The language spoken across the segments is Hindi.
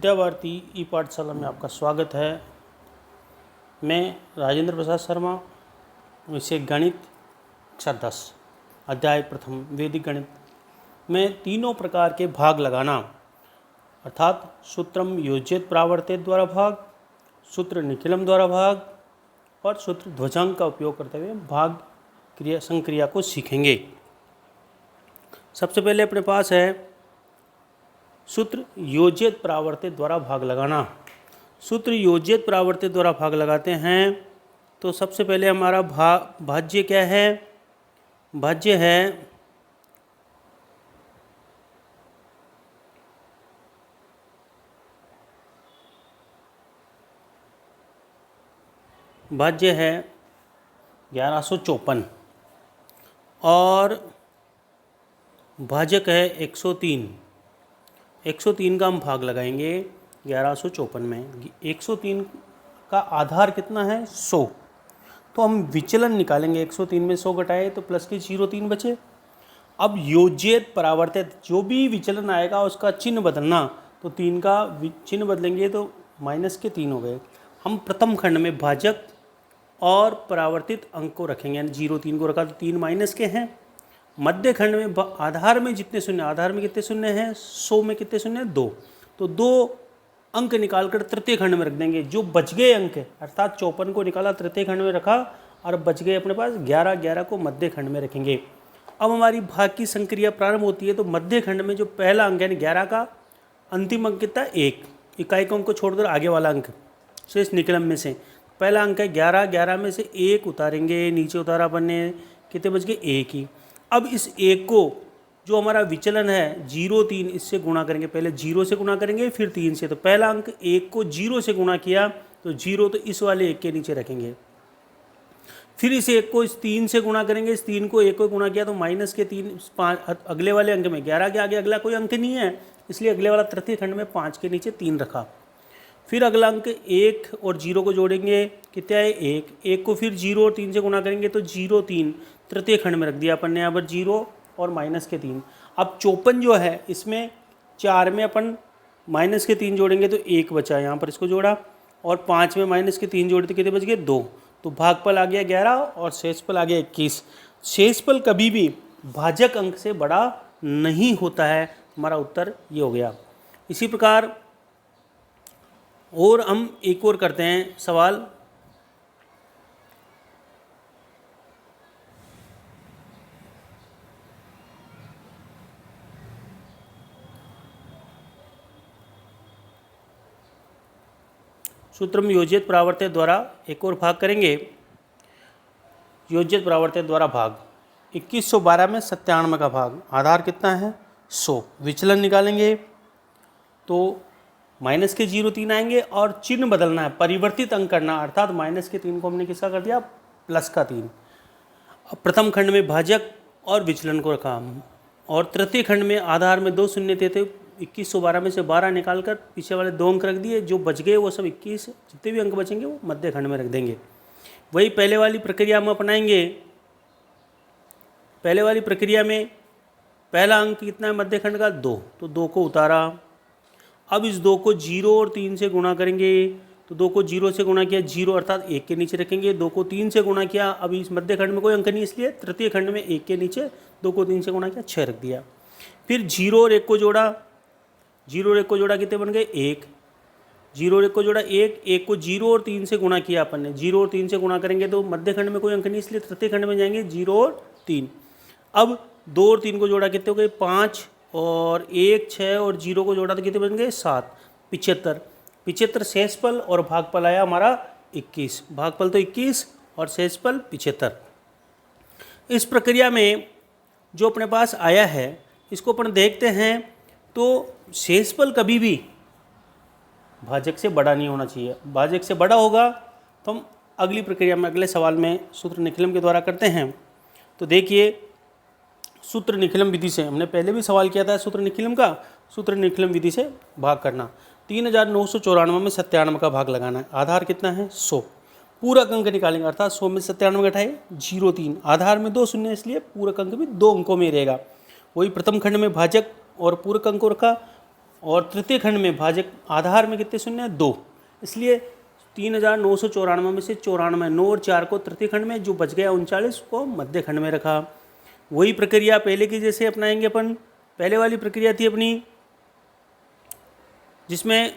विद्या भारती ई पाठशाला में आपका स्वागत है। मैं राजेंद्र प्रसाद शर्मा, विषय गणित, कक्षा 10, अध्याय प्रथम वैदिक गणित में तीनों प्रकार के भाग लगाना अर्थात सूत्रम योज्यत प्रावर्तित द्वारा भाग, सूत्र निखिलम द्वारा भाग और सूत्र ध्वजांक का उपयोग करते हुए भाग क्रिया संक्रिया को सीखेंगे। सबसे पहले अपने पास है सूत्र योज्यत प्रावर्तित द्वारा भाग लगाना। सूत्र योज्यत प्रावर्तित द्वारा भाग लगाते हैं तो सबसे पहले हमारा भाज्य क्या है? भाज्य है भाज्य है 1154 और भाजक है 103। 103 का हम भाग लगाएंगे 1154 में। 103 का आधार कितना है? 100। तो हम विचलन निकालेंगे। 103 में 100 घटाए तो प्लस के 03 बचे। अब योज्यत परावर्तित जो भी विचलन आएगा उसका चिन्ह बदलना, तो 3 का चिन्ह बदलेंगे तो माइनस के 3 हो गए। हम प्रथम खंड में भाजक और परावर्तित अंक को रखेंगे, यानी 03 को रखा तो 3 माइनस के हैं। मध्य खंड में आधार में जितने शून्य, आधार में कितने शून्य हैं? 100 में कितने शून्य हैं? 2। तो 2 अंक निकालकर तृतीय खंड में रख देंगे। जो बच गए अंक अर्थात 54 को निकाला तृतीय खंड में रखा और बच गए अपने पास 11 को मध्य खंड में रखेंगे। अब हमारी भाग की संक्रिया प्रारंभ होती है। तो मध्य खंड में जो पहला अंक यानी 11 का अंतिम अंक कितना? 1। इकाई अंक को छोड़कर आगे वाला अंक शेष निकलम में से पहला अंक है 11 में से 1 उतारेंगे, नीचे उतारा अपन ने, कितने बच गए? 1 ही। अब इस 1 को जो हमारा विचलन है 0-3 इससे गुणा करेंगे। पहले 0 से गुणा करेंगे फिर 3 से। तो पहला अंक 1 को 0 से गुणा किया तो 0, तो इस वाले 1 के नीचे रखेंगे। फिर इस 1 को इस 3 से गुणा करेंगे। इस 3 को 1 को गुणा किया तो माइनस के 3, 5 अगले वाले अंक में 11 के आगे अगला कोई अंक नहीं है, इसलिए अगले वाला तृतीय खंड में 5 के नीचे 3 रखा। फिर अगला अंक 1 और 0 को जोड़ेंगे, कितना है? 1 को फिर 0 और 3 से गुणा करेंगे तो 0-3 तृतीय खंड में रख दिया अपन ने यहाँ पर 0 और माइनस के 3। अब 54 जो है इसमें 4 में अपन माइनस के 3 जोड़ेंगे तो 1 बचा, यहाँ पर इसको जोड़ा, और 5 में माइनस के 3 जोड़े तो कितने बच गए? 2। तो भागफल आ गया 11 और शेषफल आ गया 21। शेषफल कभी भी भाजक अंक से बड़ा नहीं होता है। हमारा उत्तर ये हो गया। इसी प्रकार और हम एक और करते हैं सवाल। सूत्रम योज्यत प्रावर्तित द्वारा एक और भाग करेंगे। योज्यत प्रावर्तित द्वारा भाग 2112 में 97 का भाग। आधार कितना है? 100। विचलन निकालेंगे तो माइनस के 0-3 आएंगे और चिन्ह बदलना है, परिवर्तित अंक करना, अर्थात माइनस के 3 को हमने किसका कर दिया? प्लस का 3। अब प्रथम खंड में भाजक और विचलन को रखा और तृतीय खंड में आधार में 2 शून्य थे 2112 में से 12 निकालकर पीछे वाले 2 अंक रख दिए। जो बच गए वो सब 21, जितने भी अंक बचेंगे वो मध्य खंड में रख देंगे। वही पहले वाली प्रक्रिया हम अपनाएंगे। पहले वाली प्रक्रिया में पहला अंक कितना है मध्य खंड का? 2। तो 2 को उतारा। अब इस 2 को 0 और 3 से गुणा करेंगे तो 2 को 0 से गुणा किया 0 अर्थात 1 के नीचे रखेंगे। 2 को 3 से गुणा किया, अब इस मध्य खंड में कोई अंक नहीं, इसलिए तृतीय खंड में 1 के नीचे 2 को 3 से गुणा किया 6 रख दिया। फिर 0 और 1 को जोड़ा, 0 और 1 को जोड़ा कितने बन गए? 1। 0 और 1 को जोड़ा 1 को 0 और 3 से गुणा किया अपन ने। 0 और 3 से गुणा करेंगे तो मध्य खंड में कोई अंक नहीं, इसलिए तृतीय खंड में जाएंगे 0 और 3। अब 2 और 3 को जोड़ा कितने हो गए? 5 और 1 6 और 0 को जोड़ा तो कितने बन गए? 7। 75 शेषफल और भागफल आया हमारा 21। भागफल तो 21 और शेषफल 75। इस प्रक्रिया में जो अपने पास आया है इसको अपन देखते हैं। तो शेषफल कभी भी भाजक से बड़ा नहीं होना चाहिए। भाजक से बड़ा होगा तो हम अगली प्रक्रिया में अगले सवाल में सूत्र निखिलम के द्वारा करते हैं। तो देखिए, सूत्र निखिलम विधि से हमने पहले भी सवाल किया था। सूत्र निखिलम का, सूत्र निखिलम विधि से भाग करना। 3994 में 97 का भाग लगाना है। आधार कितना है? 100। पूरक अंक निकालेंगे, अर्थात 100 में 97 घटाए 0-3। आधार में 2 शून्य, इसलिए पूरक अंक भी 2 अंकों में रहेगा। वही प्रथम खंड में भाजक और पूरक अंक को रखा और तृतीय खंड में भाजक आधार में कितने शून्य हैं? 2। इसलिए 3994 में से 94, 9 और 4 को तृतीय खंड में, जो बच गया 39 को मध्य खंड में रखा। वही प्रक्रिया पहले की जैसे अपनाएंगे अपन। पहले वाली प्रक्रिया थी अपनी जिसमें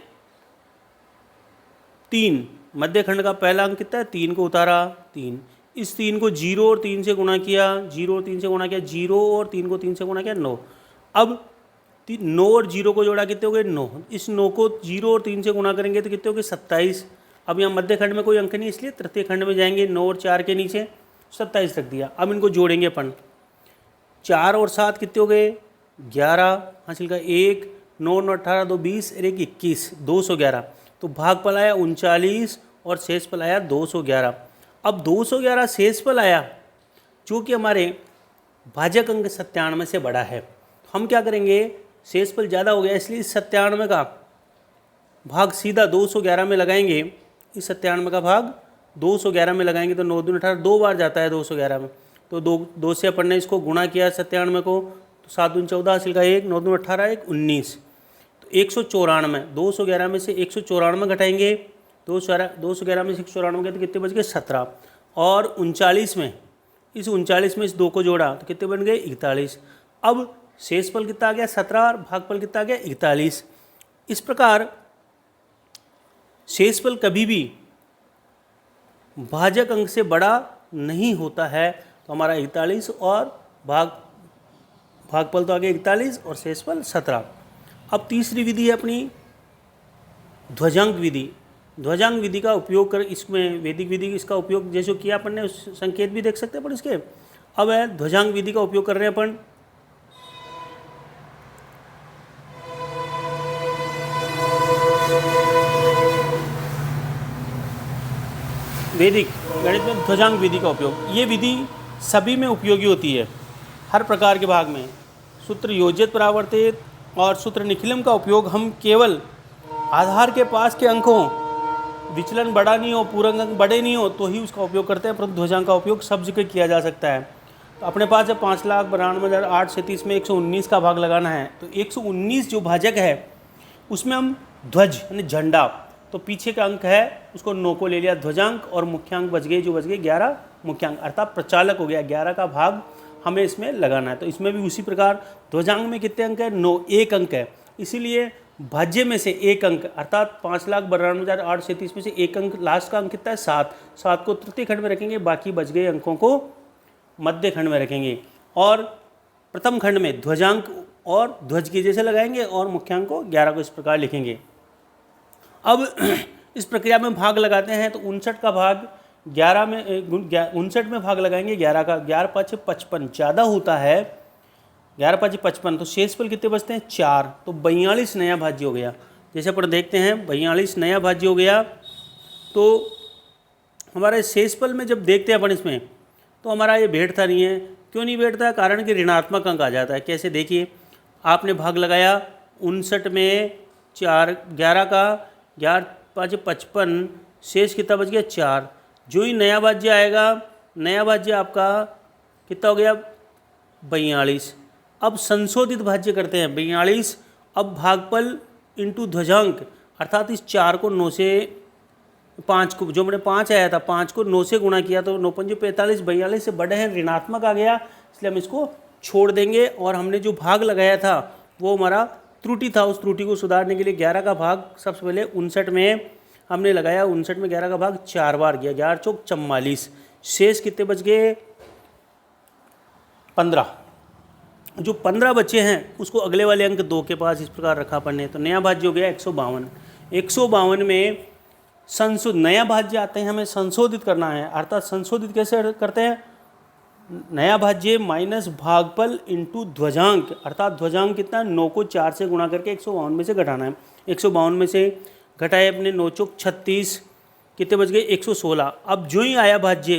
3 मध्य खंड का पहला अंक कितना है? 3 को उतारा, 3। इस 3 को 0 और 3 से गुणा किया, 0 और 3 से गुणा किया, 0 और 3 को 3 से गुणा किया, 9। अब 9 और 0 को जोड़ा कितने हो गए? 9। इस 9 को 0 और 3 से गुणा करेंगे तो कितने हो गए? 27। अब यहाँ मध्य खंड में कोई अंक नहीं, इसलिए तृतीय खंड में जाएंगे। 9 और 4 के नीचे 27 रख दिया। अब इनको जोड़ेंगे अपन। 4 और 7 कितने हो गए? 11। हासिल का 1, 9 और 18, 2 20 और 1 21, 211। तो भागफल आया 39 और शेषफल आया 211। अब 211 शेषफल आया जो कि हमारे भाजक अंक 97 से बड़ा है। तो हम क्या करेंगे? शेषफल ज़्यादा हो गया इसलिए इस 97 का भाग सीधा 211 में लगाएंगे। इस 97 का भाग 211 में लगाएंगे तो 9 दूनी 18, 2 बार जाता है 211 में। तो 2 से अपन ने इसको गुणा किया 97 को, तो 7 दूनी 14, हासिल का 1, 9 दूनी 18, 1 19। तो 194, 211 में से 194 घटाएंगे, 211 में से 194 गए तो कितने बच गए? 17। और 39 में, इस 39 में इस 2 को जोड़ा तो कितने बन गए? 41। अब शेषफल कितना आ गया? 17 और भागफल कितना आ गया? 41। इस प्रकार शेषफल कभी भी भाजक अंक से बड़ा नहीं होता है। तो हमारा 41 और भागफल तो आ गया 41 और शेषफल 17। अब तीसरी विधि है अपनी ध्वजांक विधि। ध्वजांक विधि का उपयोग कर, इसमें वैदिक विधि इसका उपयोग जैसे किया अपन ने, उस संकेत भी देख सकते हैं अपन इसके। अब है ध्वजांक विधि का उपयोग कर रहे हैं अपन। वैदिक गणित में ध्वजांक विधि का उपयोग, ये विधि सभी में उपयोगी होती है, हर प्रकार के भाग में। सूत्र योजित परावर्तित और सूत्र निखिलम का उपयोग हम केवल आधार के पास के अंकों, विचलन बड़ा नहीं हो, पूर्ण अंक बड़े नहीं हो तो ही उसका उपयोग करते हैं, परंतु ध्वजांक का उपयोग सब जगह किया जा सकता है। तो अपने पास जब 5,92,837 में 119 का भाग लगाना है तो 119 जो भाजक है उसमें हम ध्वज यानी झंडा, तो पीछे का अंक है उसको 9 को ले लिया ध्वजांक और मुख्यांक बच गए, जो बच गए 11 मुख्यांक, अर्थात प्रचालक हो गया। 11 का भाग हमें इसमें लगाना है। तो इसमें भी उसी प्रकार ध्वजांक में कितने अंक है? 9, 1 अंक है। इसीलिए भाज्य में से 1 अंक अर्थात 5,92,837 में से 1 अंक, लास्ट का अंक कितना है? 7। 7 को तृतीय खंड में रखेंगे, बाकी बच गए अंकों को मध्य खंड में रखेंगे। और प्रथम खंड में ध्वजांक और ध्वज के जैसे लगाएंगे और मुख्यांक को 11 को इस प्रकार लिखेंगे। अब इस प्रक्रिया में भाग लगाते हैं तो 59 का भाग 11 में 59 में भाग लगाएंगे 11 का, 11 5 55 ज़्यादा होता है, 11 5 55, तो शेषफल कितने बचते हैं? 4। तो 42 नया भाज्य हो गया। जैसे अपन देखते हैं 42 नया भाज्य हो गया। तो हमारे शेषफल में जब देखते हैं अपन इसमें तो हमारा ये बैठता नहीं है। क्यों नहीं बैठता है? कारण कि ऋणात्मक अंक आ जाता है। कैसे? देखिए, आपने भाग लगाया 59 में 4, 11 का 11 5 55, शेष कितना बच गया? 4। जो ही नया भाज्य आएगा, नया भाज्य आपका कितना हो गया? 42। अब संशोधित भाज्य करते हैं 42। अब भागफल इंटू ध्वजांक, अर्थात इस 4 को 9 से 5 को, जो मैंने 5 आया था 5 को 9 से गुणा किया तो 9 5 45, 42 से बड़े हैं, ऋणात्मक आ गया, इसलिए हम इसको छोड़ देंगे। और हमने जो भाग लगाया था वो हमारा त्रुटि था, उस त्रुटि को सुधारने के लिए 11 का भाग सबसे पहले 59 में हमने लगाया। 59 में 11 का भाग 4 बार गया, 11 चौक 44। शेष कितने बच गए? 15। जो 15 बचे हैं उसको अगले वाले अंक 2 के पास इस प्रकार रखा पड़ने। तो नया भाज्य हो गया 152। 152 में नया भाज्य आते हैं, हमें संशोधित करना है। अर्थात संशोधित कैसे करते हैं? नया भाज्य माइनस भागफल इंटू ध्वजांक, अर्थात ध्वजांक कितना? 9 को 4 से गुणा करके 152 में से घटाना है। 152 में से घटाए अपने 9 चौक 36, कितने बच गए? 116। अब जो ही आया भाज्य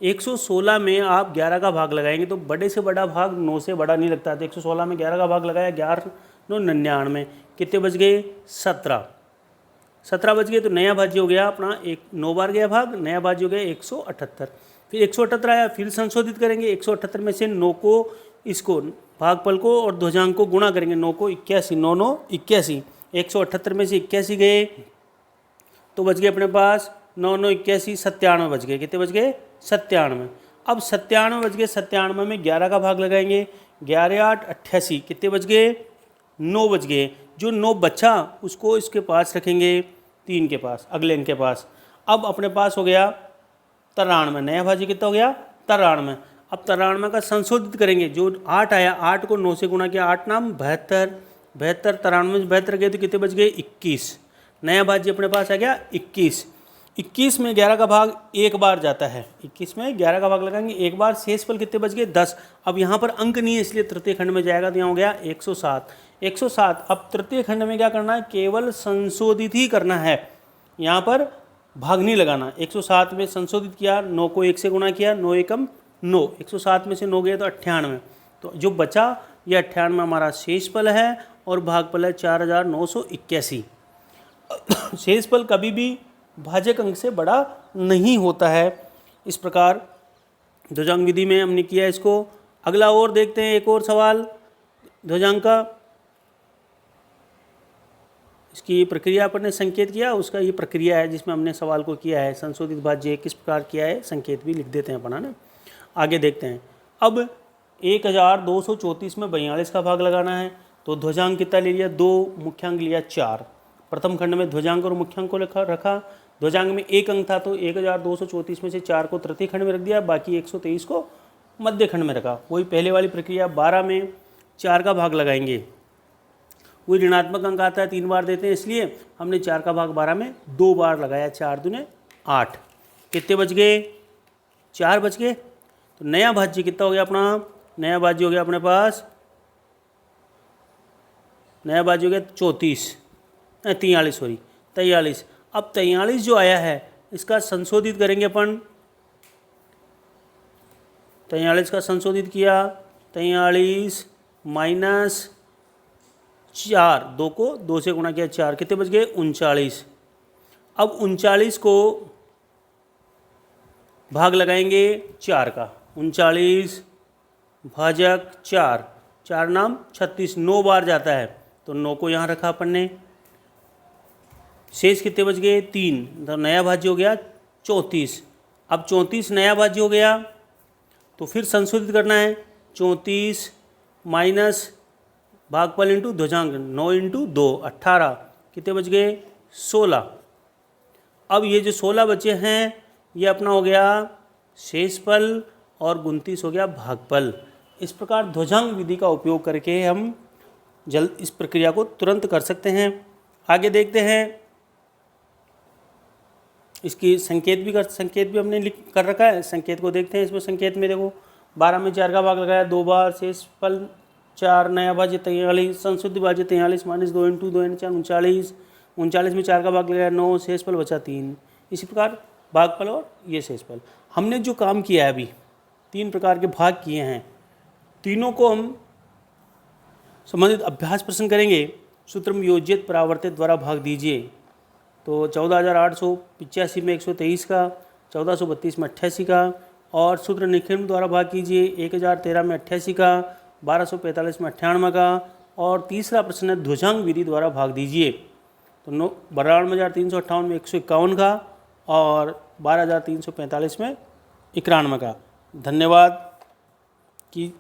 116 में आप 11 का भाग लगाएंगे तो बड़े से बड़ा भाग 9 से बड़ा नहीं लगता। तो 116 में 11 का भाग लगाया, 11 9 99, कितने बच गए? 17 बच गए। तो नया भाज्य हो गया अपना 9 बार गया भाग, नया भाज्य हो गया 178। फिर 178 आया, फिर संशोधित करेंगे। 178 में से 9 को इसको भागफल को और ध्वजांक को गुणा करेंगे। 9 को 81, 9 9 81, 178 में से 81 गए तो बच गए अपने पास 9 9 81, 97 बच गए। कितने बच गए? 97। अब 97 बच गए, 97 में 11 का भाग लगाएंगे। 11 8 88, कितने बच गए? 9 बच गए। जो 9 बचा उसको इसके पास रखेंगे, 3 के पास, अगले इनके पास। अब अपने पास हो गया 93। नया भाज्य कितना हो गया? 93। अब 93 का संशोधित करेंगे। जो 8 आया, 8 को 9 से गुणा किया, 8 नाम 72, 72 93 में 72 गए तो कितने बच गए? 21। नया भाज्य अपने पास आ गया 21। 21 में 11 का भाग एक बार जाता है, 21 में 11 का भाग लगाएंगे एक बार। शेषफल कितने बच गए? 10। अब यहाँ पर अंक नहीं है इसलिए तृतीय खंड में जाएगा, तो यहाँ हो गया 107। 107। अब तृतीय खंड में क्या करना है? केवल संशोधित ही करना है, यहाँ पर भाग नहीं लगाना। 107 में संशोधित किया, 9 को 1 से गुणा किया, 9 एकम 9, 107 में से 9 गए तो 98। तो जो बचा ये 98 हमारा शेषफल है और भागफल है 4981। शेषफल कभी भी भाजक अंक से बड़ा नहीं होता है। इस प्रकार ध्वजांक विधि में हमने किया इसको। अगला और देखते हैं, एक और सवाल ध्वजांक का। इसकी प्रक्रिया अपन ने संकेत किया, उसका ये प्रक्रिया है जिसमें हमने सवाल को किया है। संशोधित भाज्य किस प्रकार किया है, संकेत भी लिख देते हैं अपन, है ना। आगे देखते हैं। अब 1234 में 42 का भाग लगाना है, तो ध्वजांक कितना ले लिया? 2, मुख्यांक लिया 4। प्रथम खंड में ध्वजांक और मुख्यांक को रखा। ध्वजांक में 1 अंक था तो 1234 में से 4 को तृतीय खंड में रख दिया, बाकी 123 को मध्य खंड में रखा। वही पहले वाली प्रक्रिया। 12 में 4 का भाग लगाएंगे, वही ऋणात्मक अंक आता है, 3 बार देते हैं, इसलिए हमने 4 का भाग 12 में 2 बार लगाया। 4 दूने 8। कितने बच गए? 4 बच गए। तो नया भाज्य कितना हो गया अपना? नया भाज्य हो गया अपने पास, नया भाज्य हो गया 43 सॉरी 43। अब 43 जो आया है इसका संशोधित करेंगे अपन। 43 का संशोधित किया, 43 माइनस 4, 2 को 2 से गुणा किया 4, कितने बच गए? 39। अब 39 को भाग लगाएंगे 4 का। 39 भाजक 4, 4 नाम 36, 9 बार जाता है तो 9 को यहाँ रखा अपन ने। शेष कितने बच गए? 3। तो नया भाज्य हो गया 34। अब 34 नया भाज्य हो गया तो फिर संशोधित करना है। 34 माइनस भागफल इंटू ध्वजांक, 9 इंटू 2 18, कितने बच गए? 16। अब ये जो 16 बचे हैं ये अपना हो गया शेषफल और 29 हो गया भागफल। इस प्रकार ध्वजांक विधि का उपयोग करके हम जल्द इस प्रक्रिया को तुरंत कर सकते हैं। आगे देखते हैं। इसकी संकेत भी हमने लिख कर रखा है, संकेत को देखते हैं। इसमें संकेत में देखो 12 में 4 का भाग लगाया 2 बार, शेषफल 4, नया भाज्य 43, संशोधित भाज्य 43 माइनस 2 इंटू 2 4 39, 39 में 4 का भाग लगाया 9, शेषफल बचा 3। इसी प्रकार भागफल और ये शेषफल। हमने जो काम किया है अभी 3 प्रकार के भाग किए हैं, तीनों को हम संबंधित अभ्यास प्रश्न करेंगे। सूत्र में योजित परावर्तित द्वारा भाग दीजिए। तो 14,885 में 123 का, 1432 में 88 का, और सूत्र निम्न द्वारा भाग कीजिए। 1013 में 88 का, 1245 में 98 का, और तीसरा प्रश्न है ध्वजांक विधि द्वारा भाग दीजिए। तो 92,358 में 151 का और 12,345 में 91 का। धन्यवाद कि